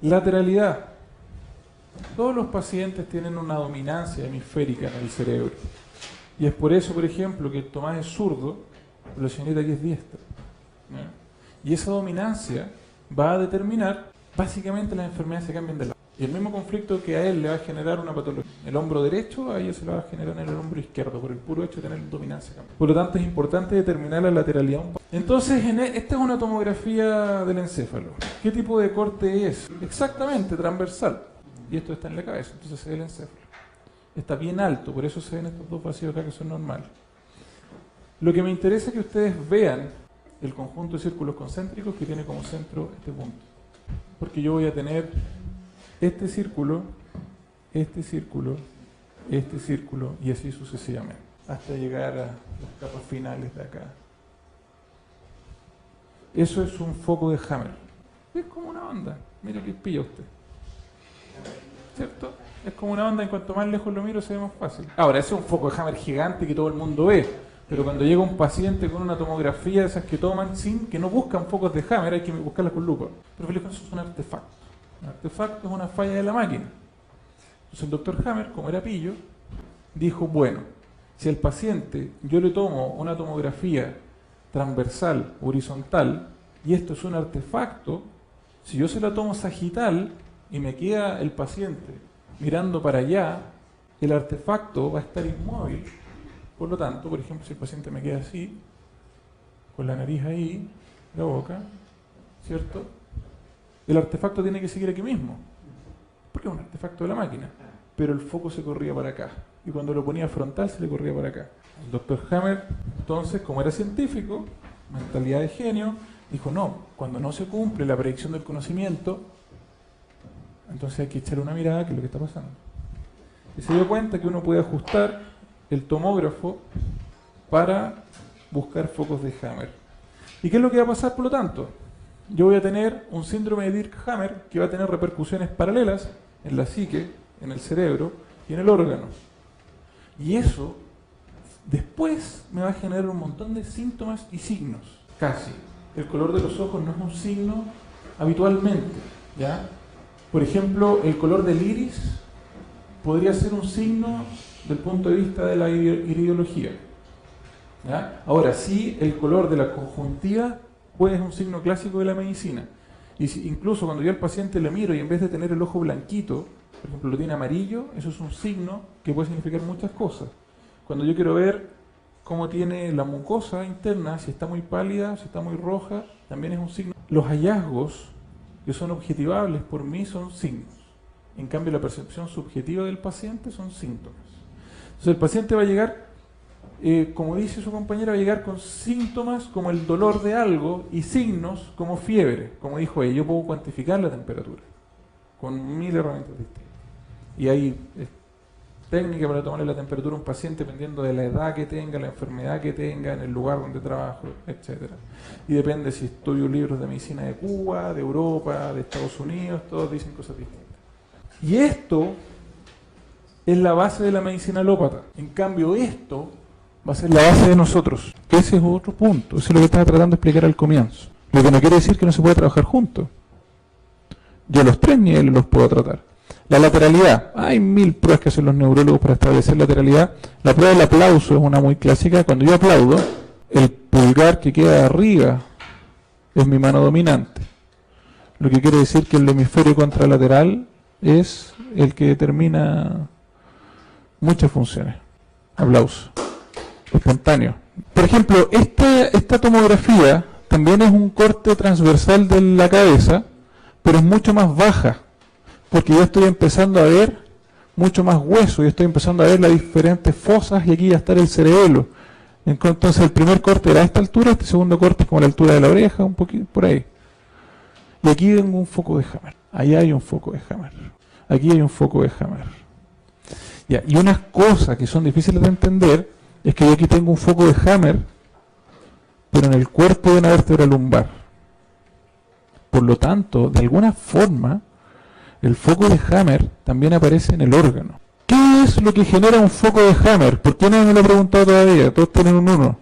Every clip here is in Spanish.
Lateralidad. Todos los pacientes tienen una dominancia hemisférica en el cerebro. Y es por eso, por ejemplo, que Tomás es zurdo, pero la señorita aquí es diestra. ¿No? Y esa dominancia va a determinar, básicamente las enfermedades se cambian de lado. Y el mismo conflicto que a él le va a generar una patología, el hombro derecho, a ella se la va a generar en el hombro izquierdo, por el puro hecho de tener dominancia. Por lo tanto, es importante determinar la lateralidad. Entonces, esta es una tomografía del encéfalo. ¿Qué tipo de corte es? Exactamente, transversal. Y esto está en la cabeza, entonces se ve el encéfalo. Está bien alto, por eso se ven estos dos vacíos acá que son normales. Lo que me interesa es que ustedes vean el conjunto de círculos concéntricos que tiene como centro este punto. Porque yo voy a tener este círculo, este círculo, este círculo y así sucesivamente, hasta llegar a las capas finales de acá. Eso es un foco de Hammer. Es como una onda. Mira que pilla usted. ¿Cierto? Es como una onda, en cuanto más lejos lo miro se ve más fácil. Ahora, ese es un foco de Hammer gigante que todo el mundo ve, pero cuando llega un paciente con una tomografía de esas que toman que no buscan focos de Hammer, hay que buscarlas con lupa. Pero eso es un artefacto. Un artefacto es una falla de la máquina. Entonces el doctor Hammer, como era pillo, dijo, bueno, si al paciente yo le tomo una tomografía transversal, horizontal, y esto es un artefacto, si yo se la tomo sagital y me queda el paciente mirando para allá, el artefacto va a estar inmóvil. Por lo tanto, por ejemplo, si el paciente me queda así, con la nariz ahí, la boca, ¿cierto? El artefacto tiene que seguir aquí mismo, porque es un artefacto de la máquina, pero el foco se corría para acá, y cuando lo ponía frontal se le corría para acá. El doctor Hammer, entonces, como era científico, mentalidad de genio, dijo, no, cuando no se cumple la predicción del conocimiento, entonces hay que echarle una mirada a qué es lo que está pasando. Y se dio cuenta que uno puede ajustar el tomógrafo para buscar focos de Hammer. ¿Y qué es lo que va a pasar, por lo tanto? Yo voy a tener un síndrome de Dirk-Hammer que va a tener repercusiones paralelas en la psique, en el cerebro y en el órgano. Y eso después me va a generar un montón de síntomas y signos. Casi. El color de los ojos no es un signo habitualmente, ¿ya? Por ejemplo, el color del iris podría ser un signo del punto de vista de la iridología, ¿ya? Ahora, sí, el color de la conjuntiva pues es un signo clásico de la medicina. Y incluso cuando yo al paciente le miro y en vez de tener el ojo blanquito, por ejemplo, lo tiene amarillo, eso es un signo que puede significar muchas cosas. Cuando yo quiero ver cómo tiene la mucosa interna, si está muy pálida, si está muy roja, también es un signo. Los hallazgos que son objetivables por mí son signos. En cambio, la percepción subjetiva del paciente son síntomas. Entonces, el paciente va a llegar, como dice su compañera, va a llegar con síntomas como el dolor de algo y signos como fiebre. Como dijo ella, yo puedo cuantificar la temperatura con 1000 herramientas distintas. Y hay técnica para tomarle la temperatura a un paciente dependiendo de la edad que tenga, la enfermedad que tenga, en el lugar donde trabajo, etc. Y depende si estudio libros de medicina de Cuba, de Europa, de Estados Unidos, todos dicen cosas distintas. Y esto es la base de la medicina alópata. En cambio, esto va a ser la base de nosotros. Ese es otro punto. Eso es lo que estaba tratando de explicar al comienzo. Lo que no quiere decir que no se puede trabajar juntos. Yo los tres niveles los puedo tratar. La lateralidad. Hay 1000 pruebas que hacen los neurólogos para establecer lateralidad. La prueba del aplauso es una muy clásica. Cuando yo aplaudo, el pulgar que queda arriba es mi mano dominante. Lo que quiere decir que el hemisferio contralateral es el que determina muchas funciones. Aplauso. Espontáneo. Por ejemplo, esta tomografía también es un corte transversal de la cabeza, pero es mucho más baja, porque yo estoy empezando a ver mucho más hueso, y estoy empezando a ver las diferentes fosas, y aquí va a estar el cerebelo. Entonces el primer corte era a esta altura, este segundo corte es como a la altura de la oreja, un poquito por ahí. Y aquí tengo un foco de Hammer, allá hay un foco de Hammer, aquí hay un foco de Hammer. Ya, y unas cosas que son difíciles de entender es que yo aquí tengo un foco de Hammer, pero en el cuerpo de una vértebra lumbar. Por lo tanto, de alguna forma, el foco de Hammer también aparece en el órgano. ¿Qué es lo que genera un foco de Hammer? ¿Por qué no me lo he preguntado todavía? Todos tienen un 1.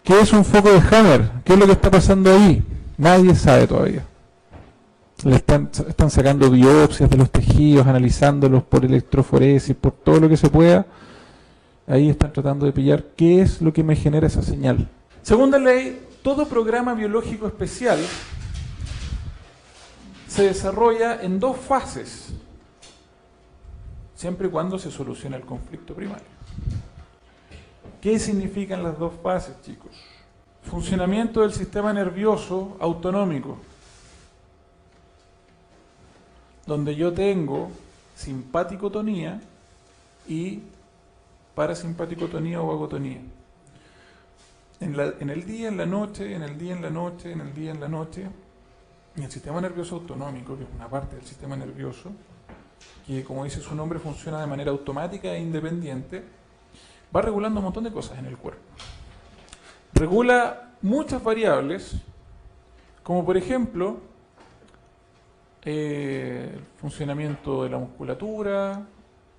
¿Qué es un foco de Hammer? ¿Qué es lo que está pasando ahí? Nadie sabe todavía. Están sacando biopsias de los tejidos, analizándolos por electroforesis, por todo lo que se pueda. Ahí están tratando de pillar qué es lo que me genera esa señal. Segunda ley, todo programa biológico especial se desarrolla en dos fases, siempre y cuando se solucione el conflicto primario. ¿Qué significan las dos fases, chicos? Funcionamiento del sistema nervioso autonómico, donde yo tengo simpaticotonía y parasimpaticotonía o vagotonía. En el día, en la noche, en el día, en la noche, en el día, en la noche, y el sistema nervioso autonómico, que es una parte del sistema nervioso, que como dice su nombre funciona de manera automática e independiente, va regulando un montón de cosas en el cuerpo. Regula muchas variables, como por ejemplo el funcionamiento de la musculatura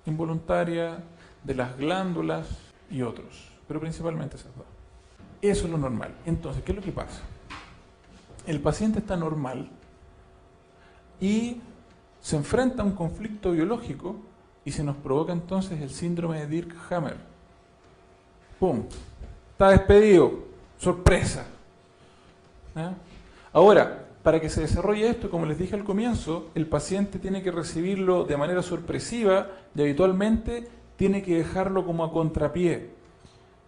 involuntaria, de las glándulas y otros, pero principalmente esas dos. Eso es lo normal. Entonces, ¿qué es lo que pasa? El paciente está normal y se enfrenta a un conflicto biológico y se nos provoca entonces el síndrome de Dirk-Hammer. ¡Pum! Está despedido. ¡Sorpresa! ¿Eh? Ahora, para que se desarrolle esto, como les dije al comienzo, el paciente tiene que recibirlo de manera sorpresiva y habitualmente tiene que dejarlo como a contrapié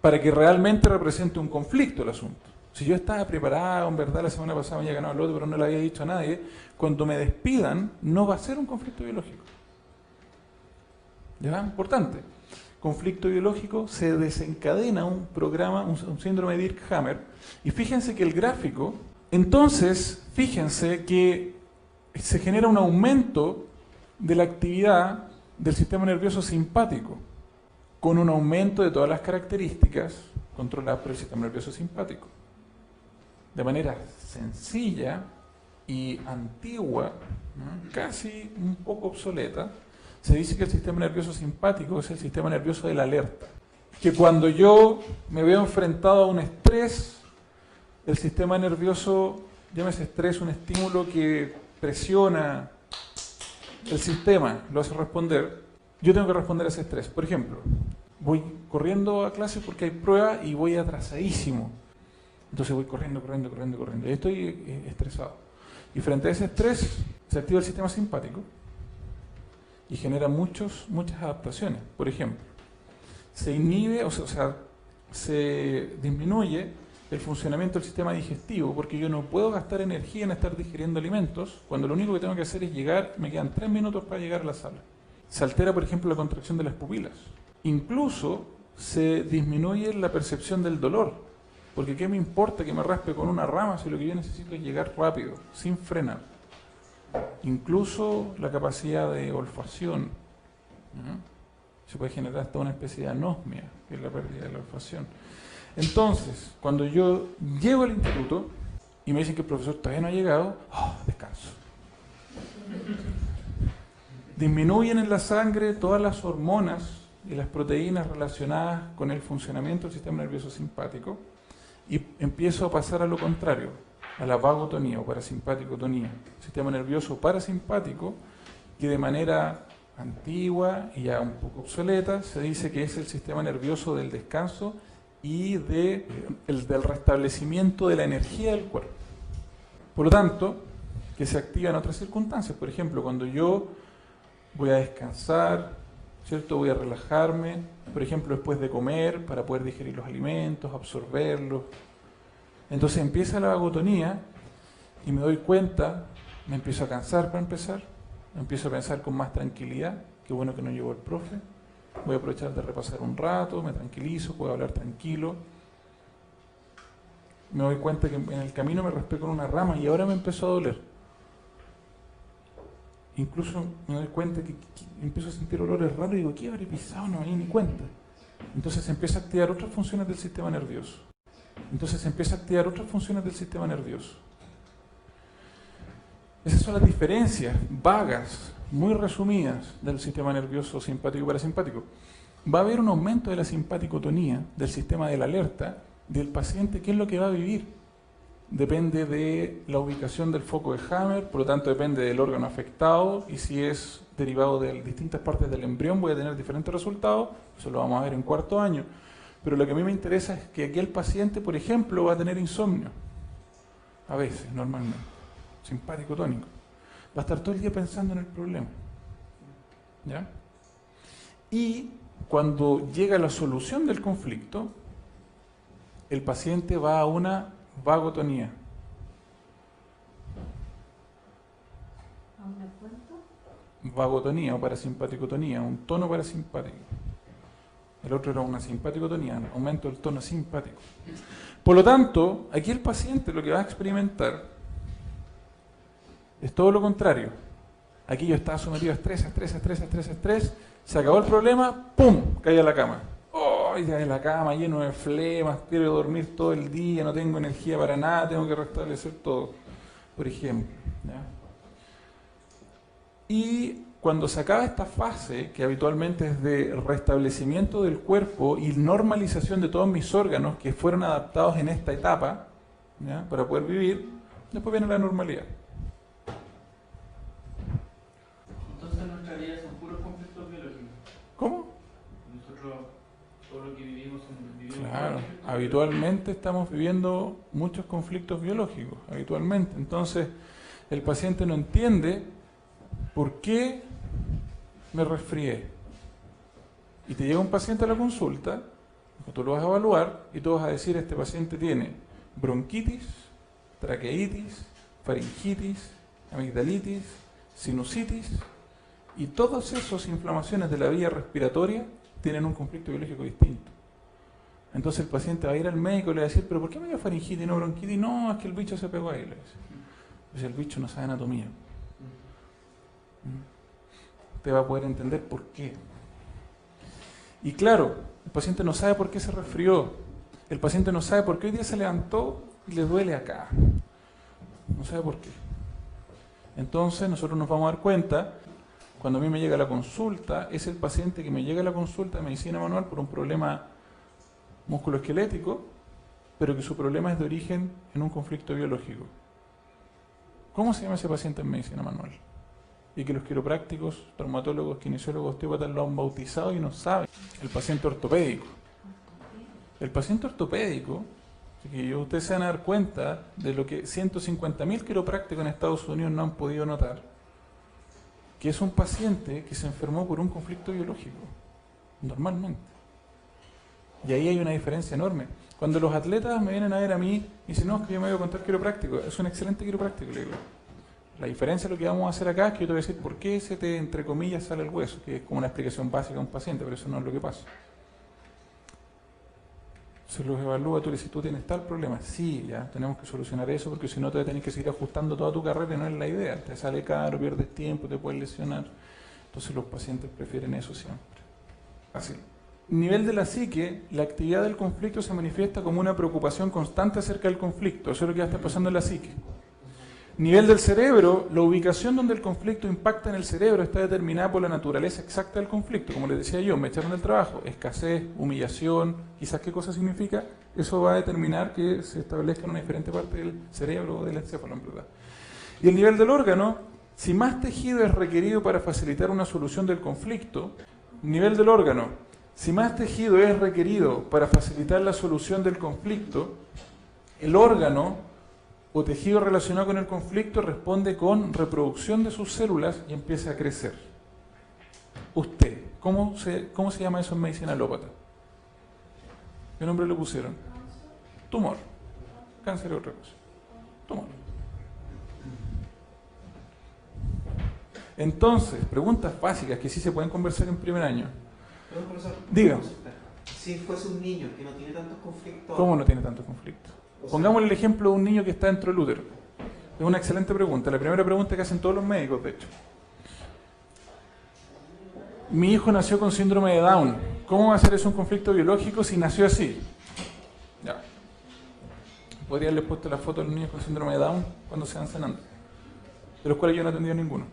para que realmente represente un conflicto el asunto. Si yo estaba preparado, en verdad, la semana pasada me había ganado el lote, pero no le había dicho a nadie, cuando me despidan, no va a ser un conflicto biológico. ¿Ya? Importante. Conflicto biológico, se desencadena un programa, un síndrome de Dirk-Hammer, y fíjense que el gráfico, entonces, fíjense que se genera un aumento de la actividad del sistema nervioso simpático, con un aumento de todas las características controladas por el sistema nervioso simpático. De manera sencilla y antigua, ¿no?, casi un poco obsoleta, se dice que el sistema nervioso simpático es el sistema nervioso de la alerta. Que cuando yo me veo enfrentado a un estrés, el sistema nervioso, llámese estrés, un estímulo que presiona el sistema, lo hace responder, yo tengo que responder a ese estrés. Por ejemplo, voy corriendo a clase porque hay prueba y voy atrasadísimo. Entonces voy corriendo. Y estoy estresado. Y frente a ese estrés se activa el sistema simpático y genera muchas adaptaciones. Por ejemplo, se inhibe, se disminuye el funcionamiento del sistema digestivo, porque yo no puedo gastar energía en estar digiriendo alimentos cuando lo único que tengo que hacer es llegar, me quedan 3 minutos para llegar a la sala. Se altera, por ejemplo, la contracción de las pupilas. Incluso se disminuye la percepción del dolor, porque ¿qué me importa que me raspe con una rama si lo que yo necesito es llegar rápido, sin frenar? Incluso la capacidad de olfacción, ¿no? Se puede generar hasta una especie de anosmia, que es la pérdida de la olfacción. Entonces, cuando yo llego al instituto y me dicen que el profesor todavía no ha llegado, descanso. Disminuyen en la sangre todas las hormonas y las proteínas relacionadas con el funcionamiento del sistema nervioso simpático y empiezo a pasar a lo contrario, a la vagotonía o parasimpaticotonía, sistema nervioso parasimpático, que de manera antigua y ya un poco obsoleta se dice que es el sistema nervioso del descanso y del restablecimiento de la energía del cuerpo. Por lo tanto, que se activa en otras circunstancias. Por ejemplo, cuando yo voy a descansar, ¿cierto? Voy a relajarme, por ejemplo, después de comer, para poder digerir los alimentos, absorberlos. Entonces empieza la vagotonía y me doy cuenta, me empiezo a cansar para empezar, me empiezo a pensar con más tranquilidad, qué bueno que no llegó el profe, voy a aprovechar de repasar un rato, me tranquilizo, puedo hablar tranquilo. Me doy cuenta que en el camino me raspé con una rama y ahora me empezó a doler. Incluso me doy cuenta que empiezo a sentir olores raros y digo, ¿qué habré pisado? No me di ni cuenta. Entonces se empieza a activar otras funciones del sistema nervioso. Esas son las diferencias vagas, muy resumidas, del sistema nervioso simpático y parasimpático. Va a haber un aumento de la simpaticotonía, del sistema de la alerta, del paciente. ¿Qué es lo que va a vivir? depende de la ubicación del foco de Hammer, por lo tanto depende del órgano afectado, y si es derivado de distintas partes del embrión voy a tener diferentes resultados. Eso lo vamos a ver en cuarto año. Pero lo que a mí me interesa es que aquí el paciente, por ejemplo, va a tener insomnio, a veces, normalmente, simpático tónico. Va a estar todo el día pensando en el problema, ¿ya? Y cuando llega la solución del conflicto, el paciente va a una vagotonía. ¿A una cuánto? Vagotonía o parasimpaticotonía, un tono parasimpático. El otro era una simpaticotonía, aumento del tono simpático. Por lo tanto, aquí el paciente lo que va a experimentar es todo lo contrario. Aquí yo estaba sometido a estrés, se acabó el problema, ¡pum!, caí a la cama. ¡Oh! Ya en la cama, lleno de flemas, quiero dormir todo el día, no tengo energía para nada, tengo que restablecer todo, por ejemplo, ¿ya? Y cuando se acaba esta fase, que habitualmente es de restablecimiento del cuerpo y normalización de todos mis órganos que fueron adaptados en esta etapa, ¿ya?, para poder vivir, después viene la normalidad. Entonces nuestra vida son puros conflictos biológicos. ¿Cómo? Nosotros, todo lo que vivimos Claro, habitualmente estamos viviendo muchos conflictos biológicos, habitualmente. Entonces, el paciente no entiende por qué me resfrié. Y te llega un paciente a la consulta, tú lo vas a evaluar y tú vas a decir, este paciente tiene bronquitis, traqueitis, faringitis, amigdalitis, sinusitis, y todas esas inflamaciones de la vía respiratoria tienen un conflicto biológico distinto. Entonces el paciente va a ir al médico y le va a decir, ¿pero por qué me dio faringitis y no bronquitis? No, es que el bicho se pegó ahí, le dice. Pues el bicho no sabe anatomía. Usted va a poder entender por qué. Y claro, el paciente no sabe por qué se resfrió. El paciente no sabe por qué hoy día se levantó y le duele acá. No sabe por qué. Entonces nosotros nos vamos a dar cuenta, cuando a mí me llega la consulta, es el paciente que me llega a la consulta de medicina manual por un problema musculoesquelético, pero que su problema es de origen en un conflicto biológico. ¿Cómo se llama ese paciente en medicina manual? Y que los quiroprácticos, traumatólogos, kinesiólogos, osteópatas lo han bautizado y no saben. El paciente ortopédico. El paciente ortopédico, que ustedes se van a dar cuenta de lo que 150.000 quiroprácticos en Estados Unidos no han podido notar, que es un paciente que se enfermó por un conflicto biológico, normalmente. Y ahí hay una diferencia enorme. Cuando los atletas me vienen a ver a mí y dicen, no, es que yo me voy a contar quiropráctico, es un excelente quiropráctico, le digo. La diferencia de lo que vamos a hacer acá es que yo te voy a decir por qué se te, entre comillas, sale el hueso, que es como una explicación básica a un paciente, pero eso no es lo que pasa. Se los evalúa, tú le dices, tú tienes tal problema. Sí, ya, tenemos que solucionar eso, porque si no te vas a tener que seguir ajustando toda tu carrera y no es la idea. Te sale caro, pierdes tiempo, te puedes lesionar. Entonces los pacientes prefieren eso siempre. Así. Nivel de la psique, la actividad del conflicto se manifiesta como una preocupación constante acerca del conflicto. Eso es lo que va a estar pasando en la psique. Nivel del cerebro, la ubicación donde el conflicto impacta en el cerebro está determinada por la naturaleza exacta del conflicto. Como les decía yo, me echaron del trabajo, escasez, humillación, quizás qué cosa significa, eso va a determinar que se establezca en una diferente parte del cerebro o del encéfalo, en verdad. Y el nivel del órgano, si más tejido es requerido para facilitar una solución del conflicto, nivel del órgano, si más tejido es requerido para facilitar la solución del conflicto, el órgano o tejido relacionado con el conflicto responde con reproducción de sus células y empieza a crecer. Usted, ¿cómo se llama eso en medicina alópata? ¿Qué nombre le pusieron? Tumor. Cáncer es otra cosa. Tumor. Entonces, preguntas básicas que sí se pueden conversar en primer año. Perdón, profesor. Diga. Si fuese un niño que no tiene tantos conflictos... ¿Cómo no tiene tantos conflictos? Pongamos el ejemplo de un niño que está dentro del útero. Es una excelente pregunta. La primera pregunta que hacen todos los médicos, de hecho. Mi hijo nació con síndrome de Down. ¿Cómo va a ser eso un conflicto biológico si nació así? Ya. Podría haberles puesto la foto de los niños con síndrome de Down cuando se van cenando, de los cuales yo no he atendido ninguno.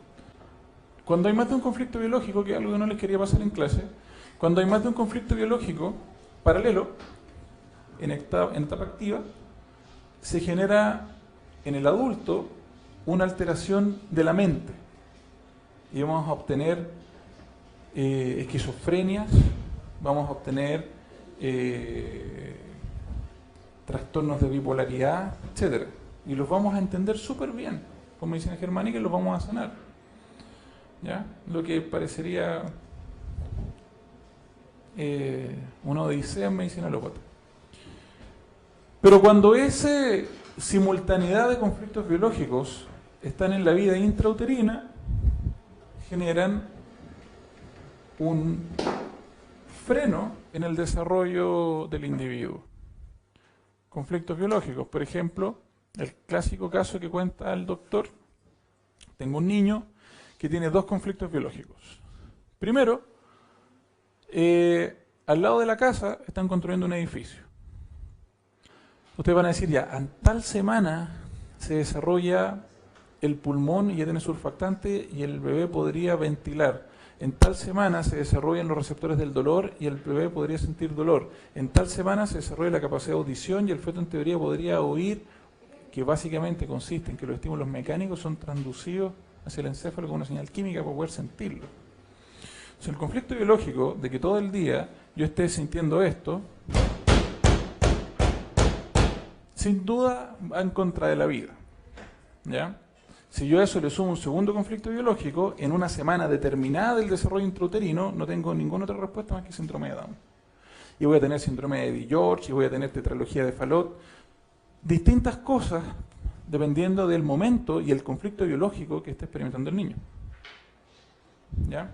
Cuando hay más de un conflicto biológico, que es algo que no les quería pasar en clase, cuando hay más de un conflicto biológico paralelo, en etapa activa, se genera en el adulto una alteración de la mente y vamos a obtener esquizofrenias, vamos a obtener trastornos de bipolaridad, etcétera, y los vamos a entender súper bien con medicina germánica y los vamos a sanar, ¿ya? Lo que parecería una odisea en medicina alópata. Pero cuando esa simultaneidad de conflictos biológicos están en la vida intrauterina, generan un freno en el desarrollo del individuo. Conflictos biológicos, por ejemplo, el clásico caso que cuenta el doctor: tengo un niño que tiene 2 conflictos biológicos. Primero, al lado de la casa están construyendo un edificio. Ustedes van a decir, ya, en tal semana se desarrolla el pulmón y ya tiene surfactante y el bebé podría ventilar. En tal semana se desarrollan los receptores del dolor y el bebé podría sentir dolor. En tal semana se desarrolla la capacidad de audición y el feto en teoría podría oír, que básicamente consiste en que los estímulos mecánicos son transducidos hacia el encéfalo con una señal química para poder sentirlo. O sea, el conflicto biológico de que todo el día yo esté sintiendo esto, sin duda va en contra de la vida, ¿ya? Si yo a eso le sumo un segundo conflicto biológico, en una semana determinada del desarrollo intrauterino, no tengo ninguna otra respuesta más que síndrome de Down. Y voy a tener síndrome de Di-George, y voy a tener tetralogía de Fallot, distintas cosas dependiendo del momento y el conflicto biológico que esté experimentando el niño, ¿ya?